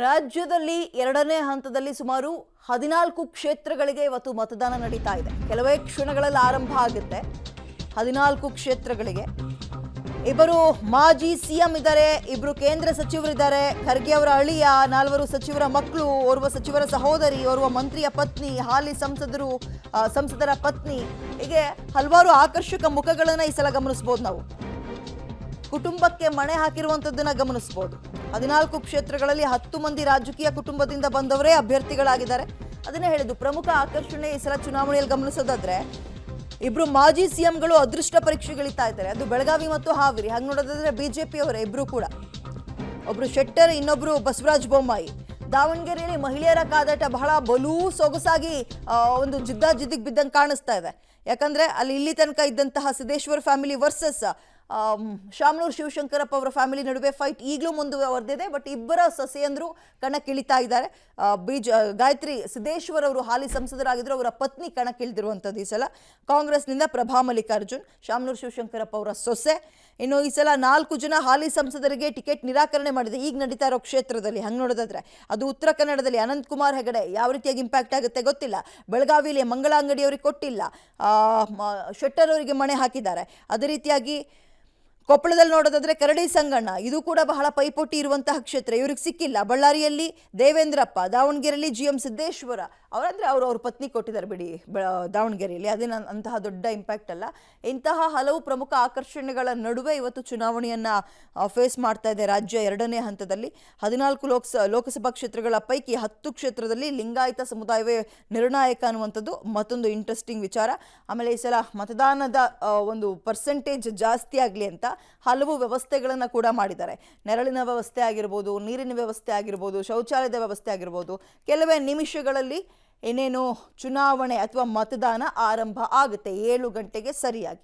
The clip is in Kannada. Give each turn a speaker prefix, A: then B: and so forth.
A: ರಾಜ್ಯದಲ್ಲಿ ಎರಡನೇ ಹಂತದಲ್ಲಿ ಸುಮಾರು 14 ಕ್ಷೇತ್ರಗಳಿಗೆ ಇವತ್ತು ಮತದಾನ ನಡೀತಾ ಇದೆ. ಕೆಲವೇ ಕ್ಷಣಗಳಲ್ಲಿ ಆರಂಭ ಆಗುತ್ತೆ. 14 ಕ್ಷೇತ್ರಗಳಿಗೆ ಇಬ್ಬರು ಮಾಜಿ ಸಿಎಂ ಇದ್ದಾರೆ, ಇಬ್ಬರು ಕೇಂದ್ರ ಸಚಿವರಿದ್ದಾರೆ, ಖರ್ಗೆ ಅವರ ಅಳಿಯ, 4 ಸಚಿವರ ಮಕ್ಕಳು, ಓರ್ವ ಸಚಿವರ ಸಹೋದರಿ, ಓರ್ವ ಮಂತ್ರಿಯ ಪತ್ನಿ, ಹಾಲಿ ಸಂಸದರ ಪತ್ನಿ, ಹೀಗೆ ಹಲವಾರು ಆಕರ್ಷಕ ಮುಖಗಳನ್ನು ಈ ಸಲ ಗಮನಿಸಬಹುದು. ನಾವು ಕುಟುಂಬಕ್ಕೆ ಮಣೆ ಹಾಕಿರುವಂತದ್ದನ್ನ ಗಮನಿಸಬಹುದು. 14 ಕ್ಷೇತ್ರಗಳಲ್ಲಿ 10 ಮಂದಿ ರಾಜಕೀಯ ಕುಟುಂಬದಿಂದ ಬಂದವರೇ ಅಭ್ಯರ್ಥಿಗಳಾಗಿದ್ದಾರೆ. ಅದನ್ನೇ ಹೇಳಿದ್ದು ಪ್ರಮುಖ ಆಕರ್ಷಣೆ ಈ ಸಲ ಚುನಾವಣೆಯಲ್ಲಿ ಗಮನಿಸೋದಾದ್ರೆ ಇಬ್ರು ಮಾಜಿ ಸಿಎಂಗಳು ಅದೃಷ್ಟ ಪರೀಕ್ಷೆಗಳಿತಾ ಇದ್ದಾರೆ. ಅದು ಬೆಳಗಾವಿ ಮತ್ತು ಹಾವೇರಿ. ಹಾಗೆ ನೋಡೋದಾದ್ರೆ ಬಿಜೆಪಿ ಅವರೇ ಇಬ್ರು ಕೂಡ, ಒಬ್ರು ಶೆಟ್ಟರ್, ಇನ್ನೊಬ್ರು ಬಸವರಾಜ ಬೊಮ್ಮಾಯಿ. ದಾವಣಗೆರೆಯಲ್ಲಿ ಮಹಿಳೆಯರ ಕಾದಾಟ ಬಹಳ ಬಲೂ ಸೊಗಸಾಗಿ ಒಂದು ಜಿದ್ದಿಗೆ ಬಿದ್ದಂಗೆ ಕಾಣಿಸ್ತಾ ಇದೆ. ಯಾಕಂದ್ರೆ ಅಲ್ಲಿ ಇಲ್ಲಿ ತನಕ ಇದ್ದಂತಹ ಸಿದ್ದೇಶ್ವರ್ ಫ್ಯಾಮಿಲಿ ವರ್ಸಸ್ ಶಾಮನೂರು ಶಿವಶಂಕರಪ್ಪ ಅವರ ಫ್ಯಾಮಿಲಿ ನಡುವೆ ಫೈಟ್ ಈಗಲೂ ಮುಂದುವರೆದಿದೆ. ಬಟ್ ಇಬ್ಬರ ಸೊಸೆಯಂದ್ರು ಕಣಕ್ಕಿಳಿತಾ ಇದ್ದಾರೆ. ಗಾಯತ್ರಿ ಸಿದ್ದೇಶ್ವರ್ ಅವರು ಹಾಲಿ ಸಂಸದರಾಗಿದ್ರು, ಅವರ ಪತ್ನಿ ಕಣಕ್ಕಿಳಿದಿರುವಂಥದ್ದು ಈ ಸಲ ಕಾಂಗ್ರೆಸ್ನಿಂದ ಪ್ರಭಾ ಮಲ್ಲಿಕಾರ್ಜುನ್, ಶಾಮನೂರು ಶಿವಶಂಕರಪ್ಪ ಅವರ ಸೊಸೆ. ಇನ್ನು ಈ ಸಲ 4 ಜನ ಹಾಲಿ ಸಂಸದರಿಗೆ ಟಿಕೆಟ್ ನಿರಾಕರಣೆ ಮಾಡಿದೆ ಈಗ ನಡೀತಾ ಇರೋ ಕ್ಷೇತ್ರದಲ್ಲಿ. ಹಂಗೆ ನೋಡೋದಾದ್ರೆ ಅದು ಉತ್ತರ ಕನ್ನಡದಲ್ಲಿ ಅನಂತಕುಮಾರ್ ಹೆಗಡೆ ಯಾವ ರೀತಿಯಾಗಿ ಇಂಪ್ಯಾಕ್ಟ್ ಆಗುತ್ತೆ ಗೊತ್ತಿಲ್ಲ. ಬೆಳಗಾವಿಯಲ್ಲಿ ಮಂಗಳ ಅಂಗಡಿ ಅವರಿಗೆ ಕೊಟ್ಟಿಲ್ಲ, ಶೆಟ್ಟರ್ ಅವರಿಗೆ ಮಣೆ ಹಾಕಿದ್ದಾರೆ. ಅದೇ ರೀತಿಯಾಗಿ ಕೊಪ್ಪಳದಲ್ಲಿ ನೋಡೋದಾದ್ರೆ ಕರಡಿ ಸಂಗಣ್ಣ, ಇದು ಕೂಡ ಬಹಳ ಪೈಪೋಟಿ ಇರುವಂತಹ ಕ್ಷೇತ್ರ, ಇವ್ರಿಗೆ ಸಿಕ್ಕಿಲ್ಲ. ಬಳ್ಳಾರಿಯಲ್ಲಿ ದೇವೇಂದ್ರಪ್ಪ, ದಾವಣಗೆರೆಯಲ್ಲಿ GM ಸಿದ್ದೇಶ್ವರ ಅವರಂದ್ರೆ ಅವ್ರ ಪತ್ನಿ ಕೊಟ್ಟಿದ್ದಾರೆ ಬಿಡಿ ದಾವಣಗೆರೆಯಲ್ಲಿ. ಅದೇನು ಅಂತಹ ದೊಡ್ಡ ಇಂಪ್ಯಾಕ್ಟ್ ಅಲ್ಲ. ಇಂತಹ ಹಲವು ಪ್ರಮುಖ ಆಕರ್ಷಣೆಗಳ ನಡುವೆ ಇವತ್ತು ಚುನಾವಣೆಯನ್ನ ಫೇಸ್ ಮಾಡ್ತಾ ಇದೆ ರಾಜ್ಯ ಎರಡನೇ ಹಂತದಲ್ಲಿ. 14 ಲೋಕಸಭಾ ಕ್ಷೇತ್ರಗಳ ಪೈಕಿ 10 ಕ್ಷೇತ್ರದಲ್ಲಿ ಲಿಂಗಾಯತ ಸಮುದಾಯವೇ ನಿರ್ಣಾಯಕ ಅನ್ನುವಂಥದ್ದು ಮತ್ತೊಂದು ಇಂಟ್ರೆಸ್ಟಿಂಗ್ ವಿಚಾರ. ಆಮೇಲೆ ಈ ಸಲ ಮತದಾನದ ಒಂದು ಪರ್ಸೆಂಟೇಜ್ ಜಾಸ್ತಿ ಆಗಲಿ ಅಂತ ಹಲವು ವ್ಯವಸ್ಥೆಗಳನ್ನು ಕೂಡ ಮಾಡಿದ್ದಾರೆ. ನೆರಳಿನ ವ್ಯವಸ್ಥೆ ಆಗಿರ್ಬೋದು, ನೀರಿನ ವ್ಯವಸ್ಥೆ ಆಗಿರ್ಬೋದು, ಶೌಚಾಲಯದ ವ್ಯವಸ್ಥೆ ಆಗಿರ್ಬೋದು. ಕೆಲವೇ ನಿಮಿಷಗಳಲ್ಲಿ ಇನ್ನೇನು ಚುನಾವಣೆ ಅಥವಾ ಮತದಾನ ಆರಂಭ ಆಗುತ್ತೆ 7 ಗಂಟೆಗೆ ಸರಿಯಾಗಿ.